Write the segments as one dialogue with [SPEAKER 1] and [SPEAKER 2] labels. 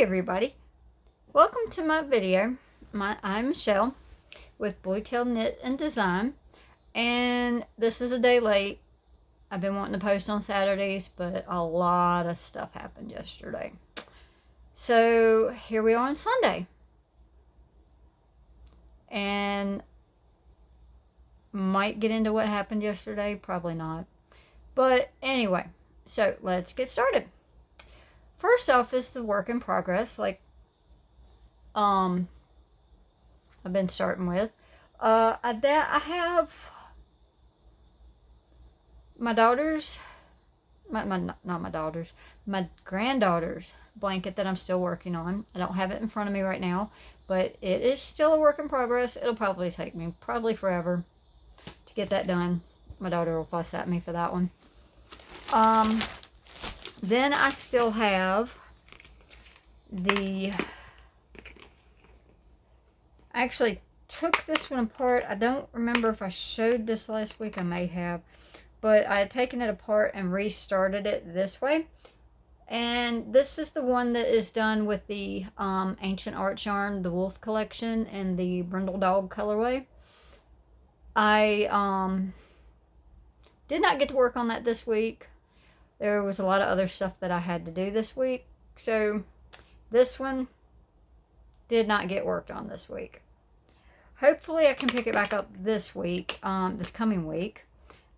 [SPEAKER 1] everybody, welcome to my video. I'm Michelle with Blue Tail Knit and Design, and this is a day late. I've been wanting to post on Saturdays, but a lot of stuff happened yesterday. So here we are on Sunday, and might get into what happened yesterday, probably not. But anyway, so let's get started. First off is the work in progress, like I've been starting with. I have my daughter's, not my daughter's, my granddaughter's blanket that I'm still working on. I don't have it in front of me right now, but it is still a work in progress. It'll probably take me forever to get that done. My daughter will fuss at me for that one. Then I still have I actually took this one apart. I don't remember if I showed this last week. I may have. But I had taken it apart and restarted it this way. And this is the one that is done with the Ancient Arts yarn, the Wolf collection, and the Brindle Dog colorway. I did not get to work on that this week. There was a lot of other stuff that I had to do this week. So this one did not get worked on this week. Hopefully I can pick it back up this week, this coming week,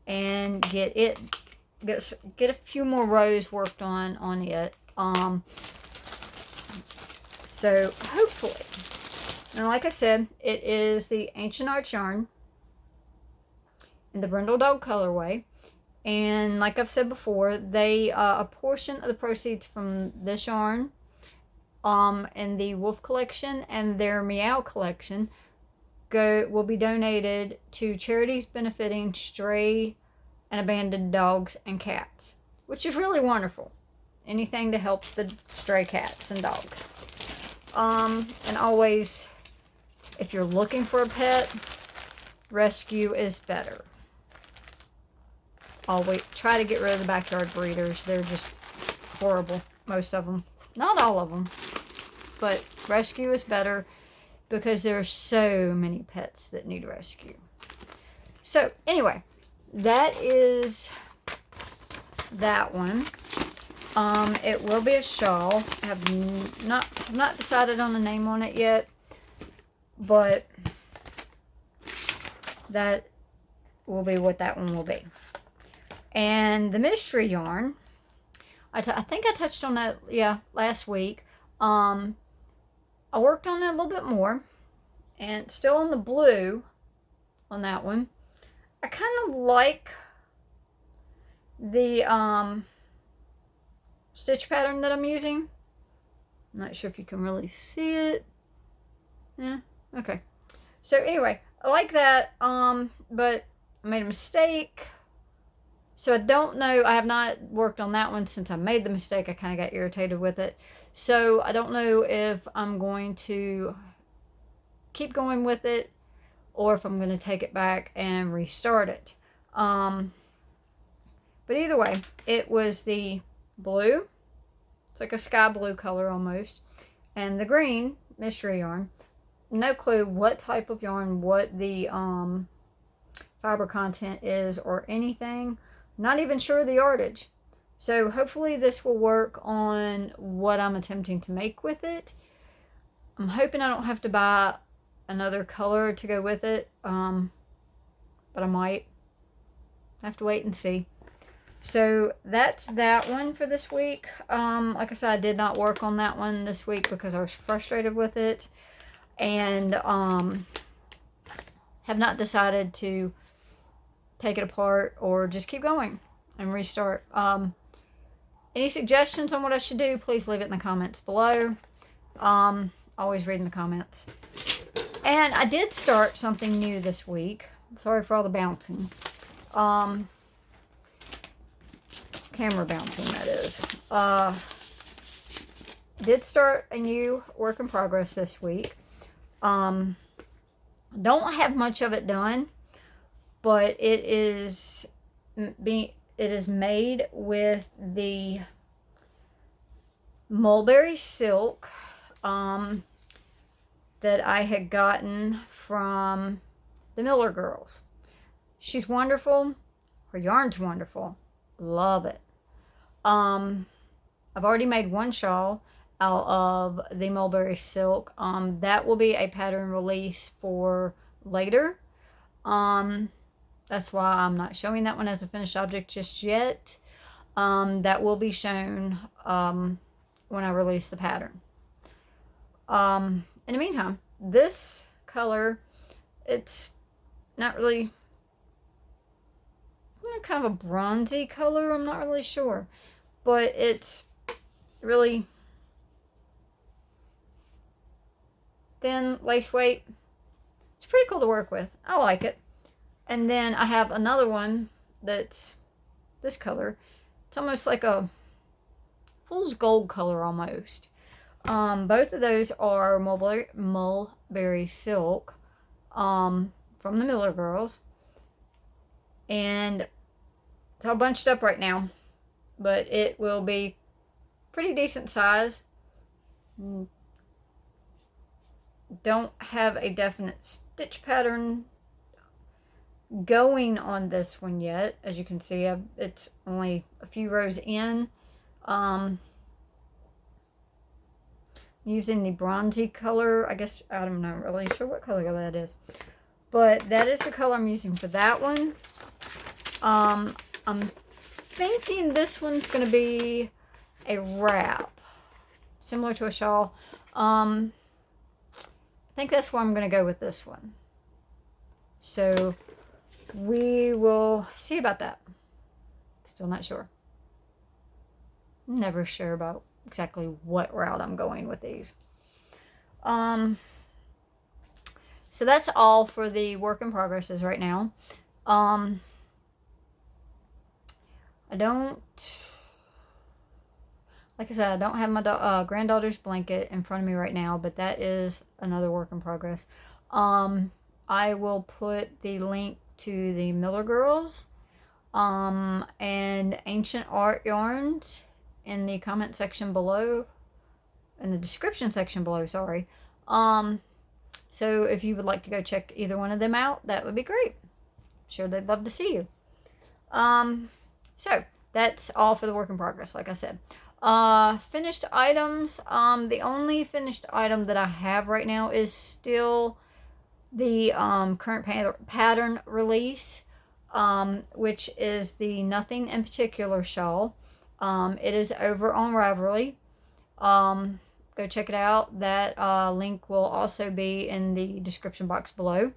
[SPEAKER 1] and get a few more rows worked on it. So hopefully. And like I said, it is the Ancient Arts yarn in the Brindle Dog colorway. And like I've said before, a portion of the proceeds from this yarn, and the Wolf collection and their Meow collection will be donated to charities benefiting stray and abandoned dogs and cats, which is really wonderful. Anything to help the stray cats and dogs. And always, if you're looking for a pet, rescue is better. Always try to get rid of the backyard breeders. They're just horrible, most of them. Not all of them, but rescue is better because there are so many pets that need rescue. So anyway, that is that one. It will be a shawl. I have not decided on the name on it yet, but that will be what that one will be. And the mystery yarn, I think I touched on that, last week. I worked on it a little bit more, and still on the blue on that one. I kind of like the stitch pattern that I'm using. I'm not sure if you can really see it. Yeah, okay. So anyway, I like that, but I made a mistake. So I don't know, I have not worked on that one since I made the mistake. I kind of got irritated with it. So I don't know if I'm going to keep going with it or if I'm going to take it back and restart it. But either way, it was the blue. It's like a sky blue color almost. And the green mystery yarn. No clue what type of yarn, what the fiber content is or anything. Not even sure the yardage. So hopefully this will work on what I'm attempting to make with it. I'm hoping I don't have to buy another color to go with it. But I might have to wait and see. So that's that one for this week. Like I said, I did not work on that one this week because I was frustrated with it. And have not decided to take it apart or just keep going and restart. Any suggestions on what I should do, please leave it in the comments below. Always reading the comments. And I did start something new this week. Sorry for all the bouncing. Camera bouncing, that is. Did start a new work in progress this week. Don't have much of it done, but it is made with the, I don't know if you can really see it. Yeah, okay. So anyway, I like that. It is made with the mulberry silk that I had gotten from the Miller girls. She's wonderful. Her yarn's wonderful. Love it. I've already made one shawl out of the mulberry silk. That will be a pattern release for later. That's why I'm not showing that one as a finished object just yet. That will be shown when I release the pattern. In the meantime, this color, it's not really kind of a bronzy color. I'm not really sure, but it's really thin lace weight. It's pretty cool to work with. I like it. And then I have another one that's this color. It's almost like a fool's gold color almost. Both of those are mulberry silk from the Miller girls. And it's all bunched up right now, but it will be pretty decent size. Don't have a definite stitch pattern going on this one yet. As you can see, it's only a few rows in. Using the bronzy color. I guess I'm not really sure what color that is, but that is the color I'm using for that one. I'm thinking this one's going to be a wrap, similar to a shawl. I think that's where I'm going to go with this one. So we will see about that. Still not sure. Never sure about exactly what route I'm going with these. So that's all for the work in progresses right now. I don't, like I said, I don't have my granddaughter's blanket in front of me right now, but that is another work in progress. I will put the link to the Miller Girls and Ancient Art Yarns in the comment section below, in the description section below, sorry. So if you would like to go check either one of them out, that would be great. I'm sure they'd love to see you. So that's all for the work in progress, like I said. Finished items. The only finished item that I have right now is still the current pattern release, which is the Nothing in Particular shawl. It is over on Ravelry. Go check it out. That link will also be in the description box below.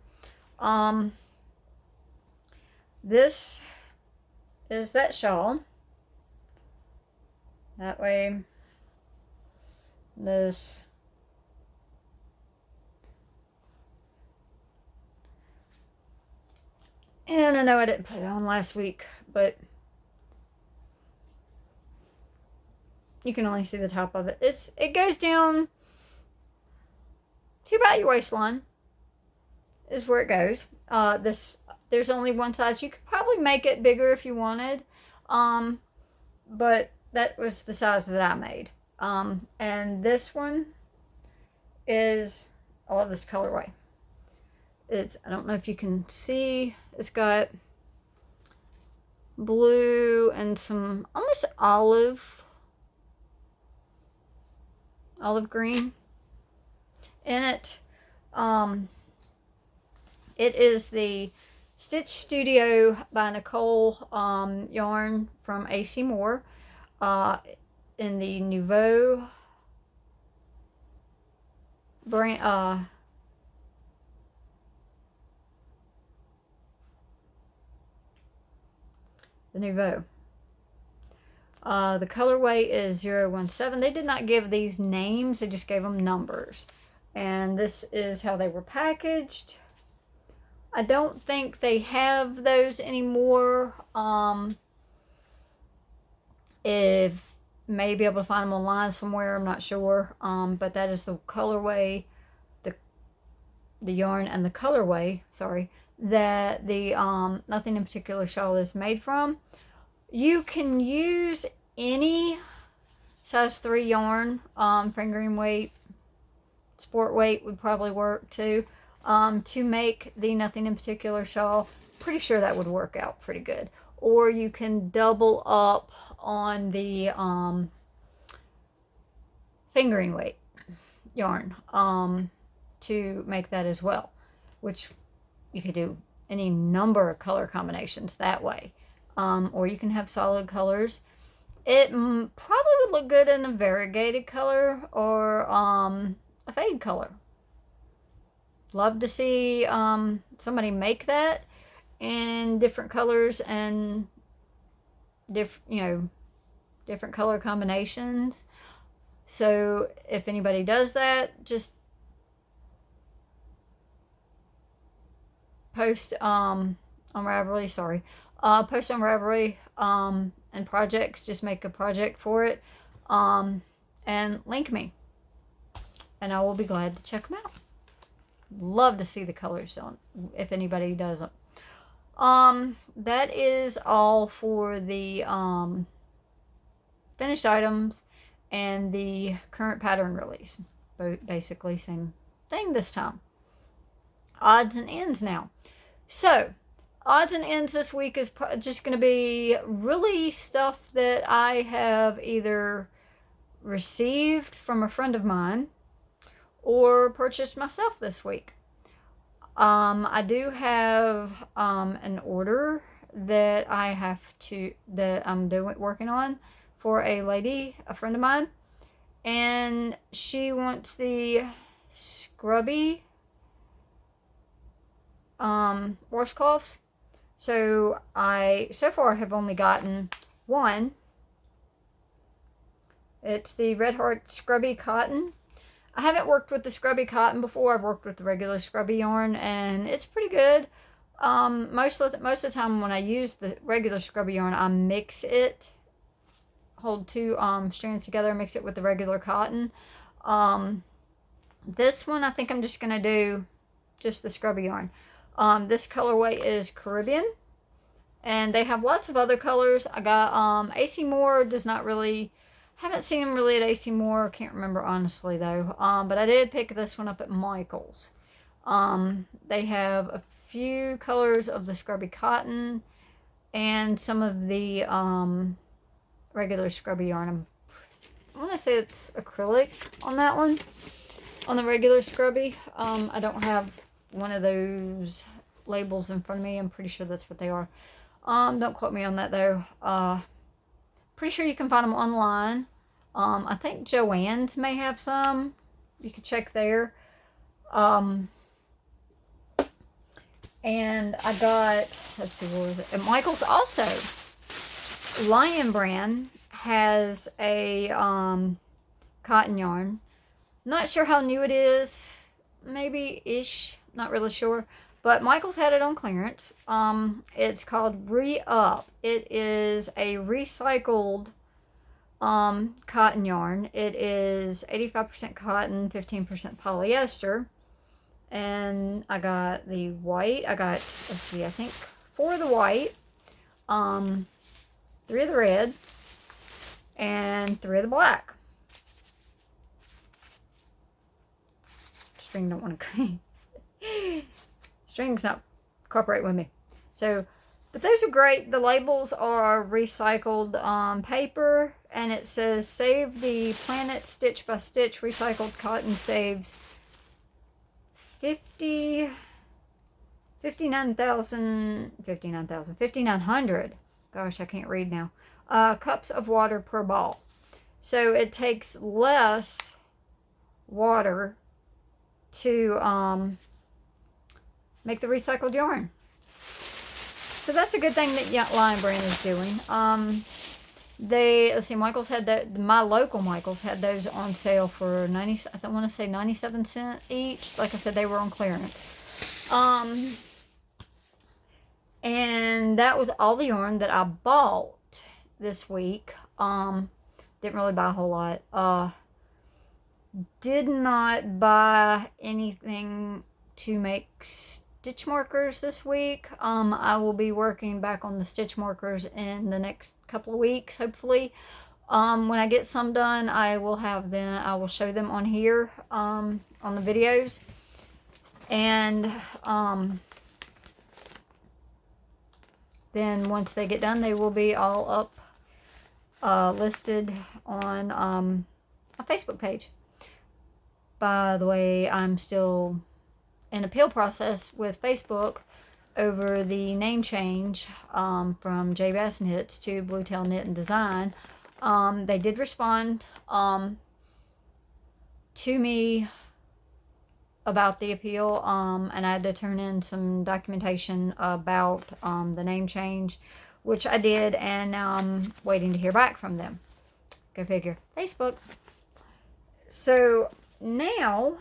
[SPEAKER 1] This is that shawl. That way, this and I know I didn't put it on last week, but you can only see the top of it. It goes down to about your waistline is where it goes. There's only one size. You could probably make it bigger if you wanted, but that was the size that I made. And this one is, I love this colorway. I don't know if you can see, it's got blue and some almost olive green in it. It is the Stitch Studio by Nicole yarn from AC Moore in the Nouveau brand. The Nouveau. The colorway is 017. They did not give these names, they just gave them numbers. And this is how they were packaged. I don't think they have those anymore. If may be able to find them online somewhere, I'm not sure. But that is the colorway, the yarn and the colorway, sorry, that the Nothing in Particular shawl is made from. You can use any size 3 yarn, fingering weight, sport weight would probably work too, to make the Nothing in Particular shawl. Pretty sure that would work out pretty good. Or you can double up on the fingering weight yarn to make that as well, which you could do any number of color combinations that way. Or you can have solid colors. It probably would look good in a variegated color or a fade color. Love to see somebody make that in different colors and different color combinations. So if anybody does that, just post on Ravelry. Post on Ravelry and projects. Just make a project for it and link me, and I will be glad to check them out. Love to see the colors on if anybody does it. That is all for the finished items and the current pattern release. Basically same thing this time. Odds and ends now. So odds and ends this week is just going to be really stuff that I have either received from a friend of mine or purchased myself this week. I do have an order that I'm working on for a lady, a friend of mine, and she wants the scrubby washcloths. So far have only gotten one. It's the Red Heart Scrubby Cotton. I haven't worked with the scrubby cotton before. I've worked with the regular scrubby yarn, and it's pretty good. Most of the time when I use the regular scrubby yarn, I mix it, hold two strands together, mix it with the regular cotton. This one, I think I'm just going to do just the scrubby yarn. This colorway is Caribbean, and they have lots of other colors. I got AC Moore does not really... Haven't seen them really at AC Moore. Can't remember honestly though. But I did pick this one up at Michael's. They have a few colors of the scrubby cotton and some of the regular scrubby yarn. I want to say it's acrylic on that one. On the regular scrubby. I don't have one of those labels in front of me. I'm pretty sure that's what they are. Don't quote me on that though. Pretty sure you can find them online. I think Joann's may have some. You can check there. And I got, let's see, what was it? At Michael's also. Lion Brand has a cotton yarn. Not sure how new it is. Maybe-ish. Not really sure. But Michael's had it on clearance. It's called Re-Up. It is a recycled cotton yarn. It is 85% cotton, 15% polyester. And I got the white. I got, let's see, I think 4 of the white, 3 of the red, and 3 of the black. String don't want to clean. String's not cooperate with me. So, but those are great. The labels are recycled paper, and it says save the planet stitch by stitch. Recycled cotton saves 5,900. Gosh, I can't read now. Cups of water per ball. So it takes less water to make the recycled yarn. So that's a good thing that Lion Brand is doing. Let's see, Michael's had that. My local Michael's had those on sale for 90. I want to say 97 cents each. Like I said, they were on clearance. And that was all the yarn that I bought this week. Didn't really buy a whole lot. Did not buy anything to make stitch markers this week. I will be working back on the stitch markers in the next couple of weeks, hopefully. When I get some done, I will show them on here, on the videos. And then once they get done, they will be all up, listed on a Facebook page. By the way, I'm still in appeal process with Facebook over the name change from J Bass Knits to Bluetail Knit and Design. They did respond to me about the appeal, and I had to turn in some documentation about the name change, which I did, and now I'm waiting to hear back from them. Go figure. Facebook. So now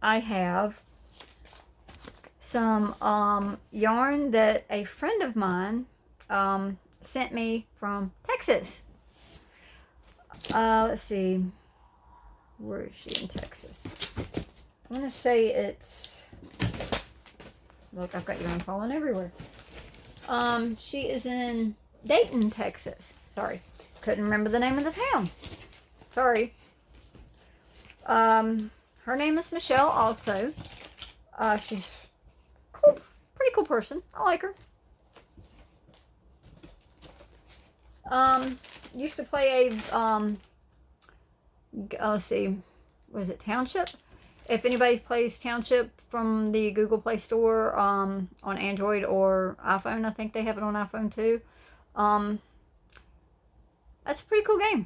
[SPEAKER 1] I have some yarn that a friend of mine sent me from Texas. Let's see. Where is she in Texas? I want to say it's... Look, I've got yarn falling everywhere. She is in Dayton, Texas. Sorry. Couldn't remember the name of the town. Sorry. Her name is Michelle also. She's cool, pretty cool person. I like her. Used to play a, let's see, was it Township? If anybody plays Township from the Google Play Store, on Android or iPhone, I think they have it on iPhone too. That's a pretty cool game.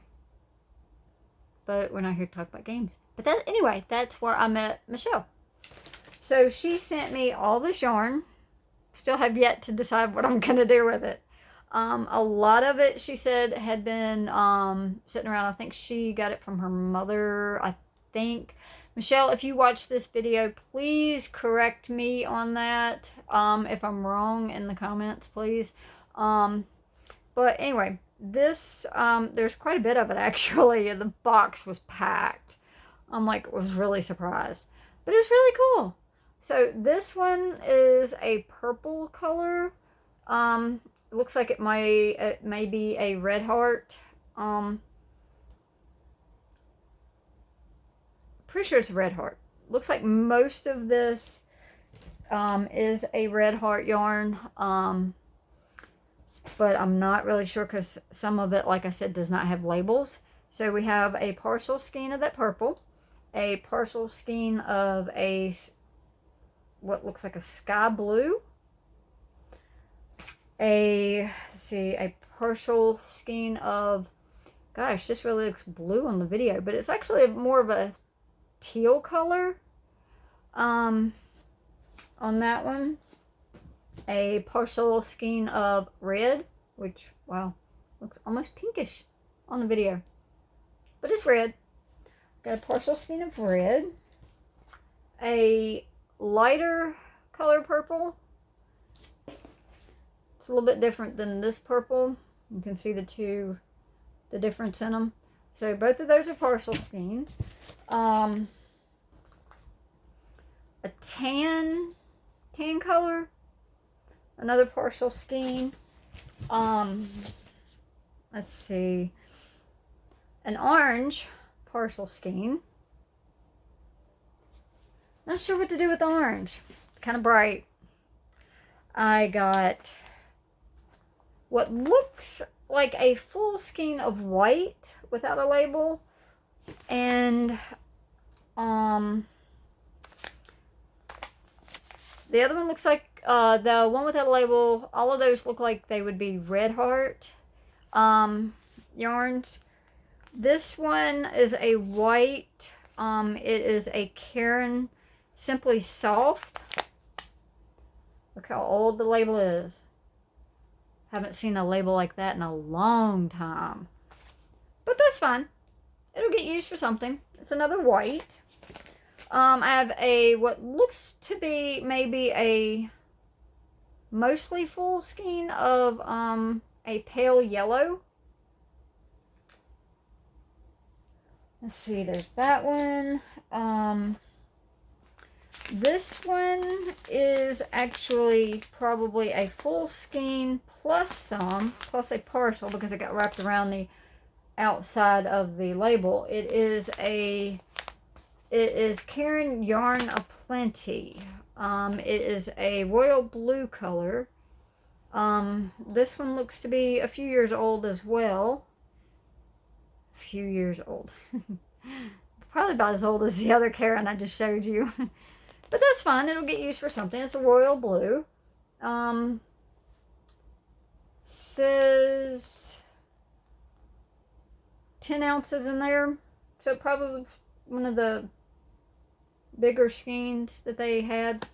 [SPEAKER 1] But we're not here to talk about games. But anyway, that's where I met Michelle. So she sent me all this yarn. Still have yet to decide what I'm going to do with it. A lot of it, she said, had been sitting around. I think she got it from her mother, I think. Michelle, if you watch this video, please correct me on that. If I'm wrong in the comments, please. But anyway, this, there's quite a bit of it actually. The box was packed. Was really surprised. But it was really cool. So this one is a purple color. It looks like it may be a red heart. Pretty sure it's a red heart. Looks like most of this is a red heart yarn. But I'm not really sure because some of it, like I said, does not have labels. So we have a partial skein of that purple, a partial skein of what looks like a sky blue, a partial skein of, gosh, this really looks blue on the video, but it's actually more of a teal color on that one. A partial skein of red, which, wow, looks almost pinkish on the video, but it's red. Got a partial skein of red, a lighter color purple. It's a little bit different than this purple. You can see the difference in them. So both of those are partial skeins. A tan color, another partial skein. Let's see, an orange partial skein. Not sure what to do with the orange. It's kind of bright. I got what looks like a full skein of white without a label, and the other one looks like the one without a label. All of those look like they would be red heart yarns. This one is a white. It is a Karen Simply Soft. Look how old the label is. Haven't seen a label like that in a long time. But that's fine. It'll get used for something. It's another white. I have what looks to be maybe a mostly full skein of a pale yellow. Let's see, there's that one. This one is actually probably a full skein plus some, plus a partial because it got wrapped around the outside of the label. It is Caron Yarn Aplenty. It is a royal blue color. This one looks to be a few years old as well. A few years old. Probably about as old as the other Caron I just showed you. But that's fine. It'll get used for something. It's a royal blue. Says 10 ounces in there. So probably one of the bigger skeins that they had.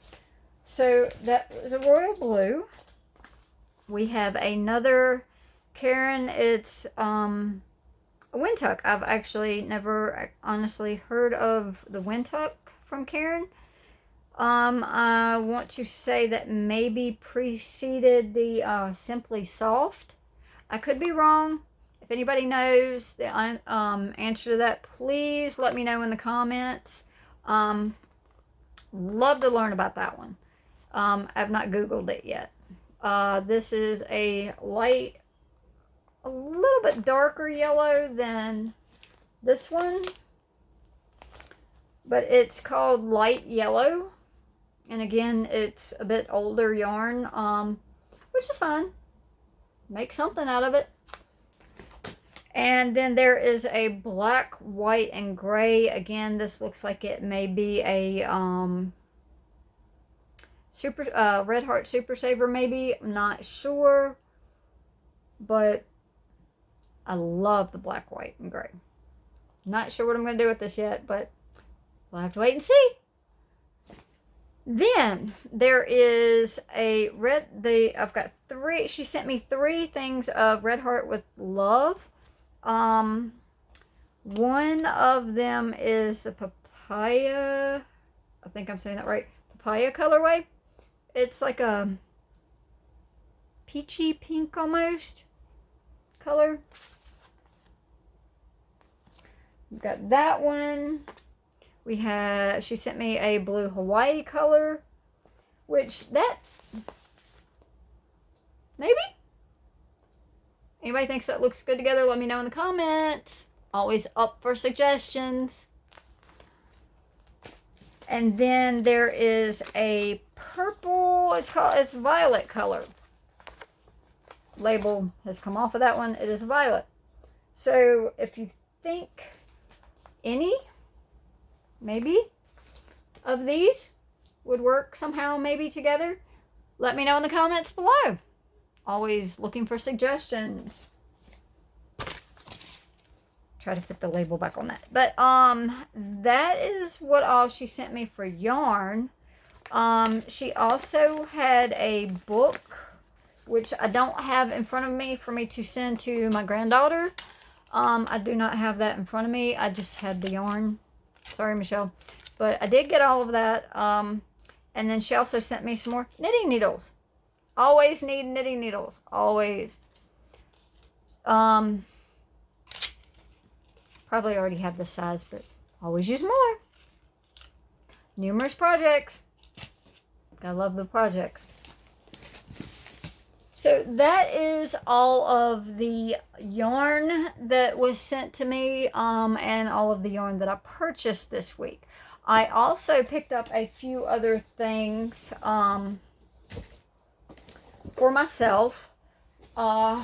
[SPEAKER 1] So that was a royal blue. We have another Caron. It's a Windtuck. I've actually never honestly heard of the Windtuck from Caron. I want to say that maybe preceded the Simply Soft. I could be wrong. If anybody knows the answer to that, please let me know in the comments. Love to learn about that one. I've not Googled it yet. This is a light, a little bit darker yellow than this one, but it's called light yellow. And again, it's a bit older yarn, which is fine. Make something out of it. And then there is a black, white, and gray. Again, this looks like it may be a Red Heart Super Saver, maybe. I'm not sure. But I love the black, white, and gray. Not sure what I'm going to do with this yet, but we'll have to wait and see. Then there is a I've got three. She sent me 3 things of Red Heart with Love. One of them is the papaya. I think I'm saying that right. Papaya colorway. It's like a peachy pink almost color. We've got that one. She sent me a blue Hawaii color, which maybe? Anybody thinks that looks good together? Let me know in the comments. Always up for suggestions. And then there is a purple, it's violet color. Label has come off of that one. It is violet. So if you think maybe of these would work somehow maybe together, let me know in the comments below. Always looking for suggestions. Try to fit the label back on that. But that is what all she sent me for yarn. She also had a book, which I don't have in front of me for me to send to my granddaughter. I do not have that in front of me. I just had the yarn. Sorry, Michelle. But I did get all of that. And then she also sent me some more knitting needles. Always need knitting needles. Always. Probably already have this size, but always use more. Numerous projects. I love the projects. So that is all of the yarn that was sent to me, and all of the yarn that I purchased this week. I also picked up a few other things for myself, for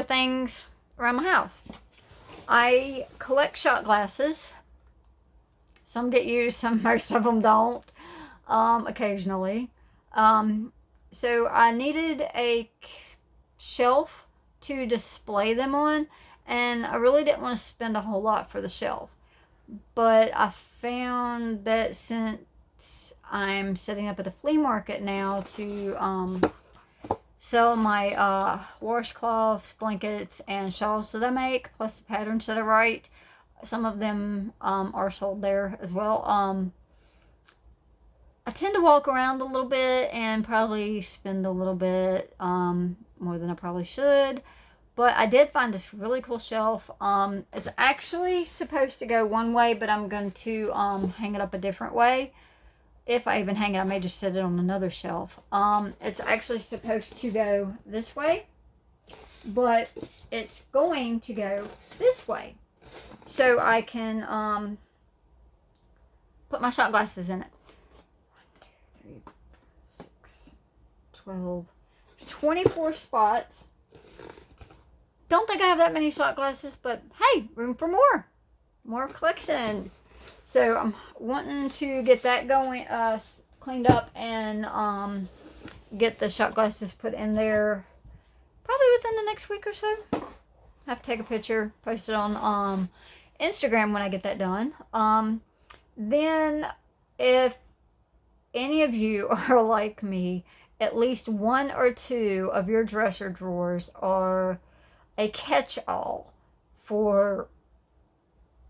[SPEAKER 1] things around my house. I collect shot glasses. Some get used, most of them don't, occasionally. So I needed a shelf to display them on, and I really didn't want to spend a whole lot for the shelf. But I found that since I'm setting up at the flea market now to sell my washcloths, blankets, and shawls that I make, plus the patterns that I write, some of them are sold there as well. I tend to walk around a little bit and probably spend a little bit more than I probably should But I did find this really cool shelf. It's actually supposed to go one way, but I'm going to hang it up a different way. If I even hang it, I may just set it on another shelf. It's actually supposed to go this way, but it's going to go this way. So I can put my shot glasses in it. 1, 2, 3, 6, 12, 24 spots. Don't think I have that many shot glasses, but hey, room for more collection. So I'm wanting to get that going, cleaned up, and get the shot glasses put in there probably within the next week or so. Have to take a picture, post it on Instagram when I get that done. Then if any of you are like me, at least 1 or 2 of your dresser drawers are a catch-all for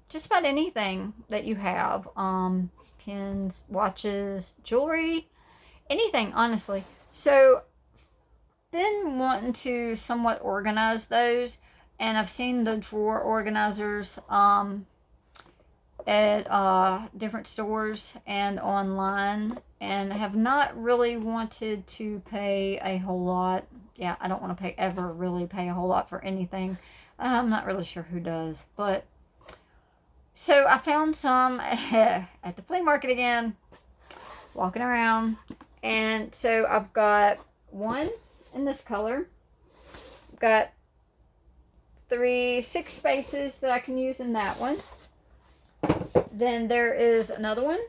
[SPEAKER 1] just about anything that you have. Pins, watches, jewelry, anything, honestly. So been wanting to somewhat organize those, and I've seen the drawer organizers at different stores and online, and have not really wanted to pay a whole lot. Yeah, I don't want to really pay a whole lot for anything. I'm not really sure who does, but so I found some at the flea market again, walking around, and so I've got one in this color. I've got 6 spaces that I can use in that one. Then there is another one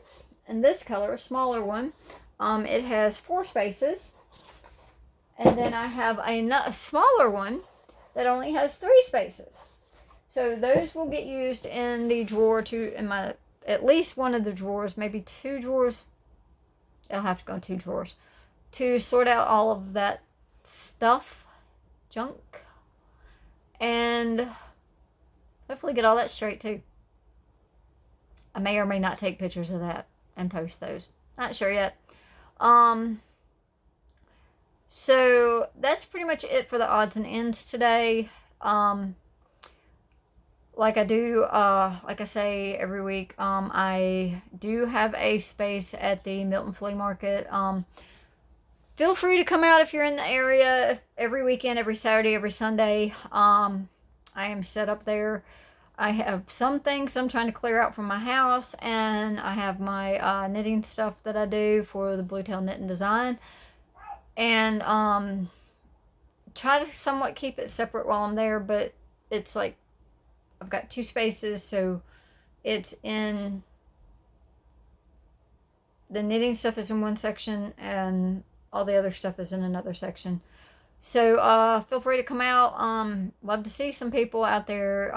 [SPEAKER 1] in this color, a smaller one. It has 4 spaces. And then I have a smaller one that only has 3 spaces. So those will get used in the drawer at least one of the drawers, maybe 2 drawers. I'll have to go in 2 drawers to sort out all of that stuff, junk, and hopefully get all that straight too. I may or may not take pictures of that and post those. Not sure yet. So that's pretty much it for the odds and ends today. Like I say every week, I do have a space at the Milton Flea Market. Feel free to come out if you're in the area every weekend, every Saturday, every Sunday. I am set up there. I have some things I'm trying to clear out from my house, and I have my knitting stuff that I do for the Blue Tail Knit and Design. And try to somewhat keep it separate while I'm there, but it's like I've got 2 spaces, so it's in the knitting stuff is in one section and all the other stuff is in another section. So feel free to come out. Love to see some people out there.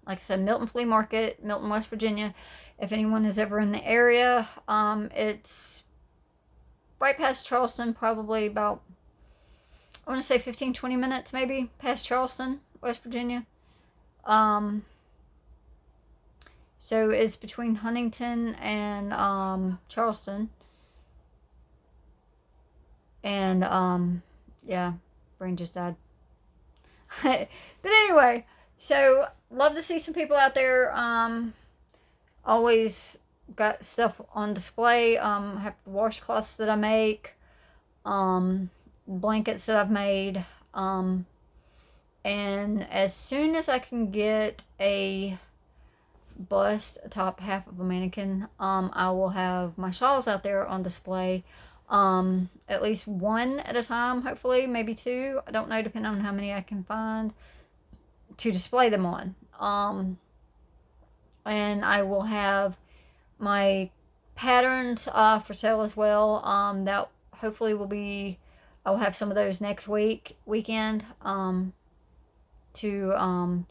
[SPEAKER 1] Like I said, Milton Flea Market, Milton, West Virginia. If anyone is ever in the area, it's right past Charleston, probably about, I want to say 15-20 minutes maybe past Charleston, West Virginia. So it's between Huntington and Charleston. And yeah, brain just died. But anyway, so love to see some people out there. Always got stuff on display. I have the washcloths that I make, blankets that I've made, and as soon as I can get a bust, a top half of a mannequin, I will have my shawls out there on display, at least 1 at a time, hopefully, maybe 2. I don't know, depending on how many I can find to display them on. And I will have my patterns for sale as well. That hopefully will be, I'll have some of those next weekend for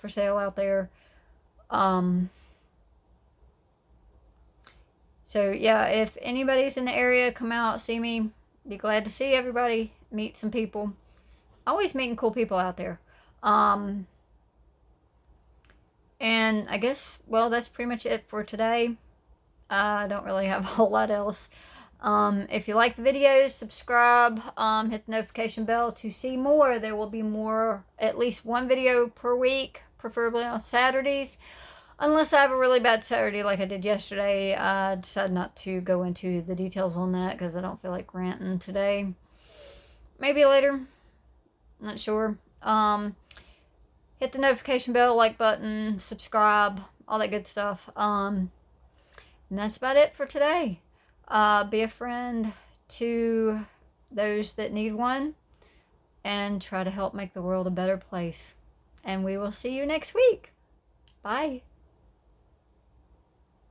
[SPEAKER 1] sale out there. So yeah, if anybody's in the area, come out, see me. Be glad to see everybody, meet some people. Always meeting cool people out there. And I guess, well, that's pretty much it for today. I don't really have a whole lot else. If you like the videos, subscribe, hit the notification bell to see more. There will be more, at least one video per week, preferably on Saturdays. Unless I have a really bad Saturday like I did yesterday. I decided not to go into the details on that because I don't feel like ranting today. Maybe later. Not sure. Hit the notification bell, like button, subscribe, all that good stuff. And that's about it for today. Be a friend to those that need one and try to help make the world a better place. And we will see you next week. Bye.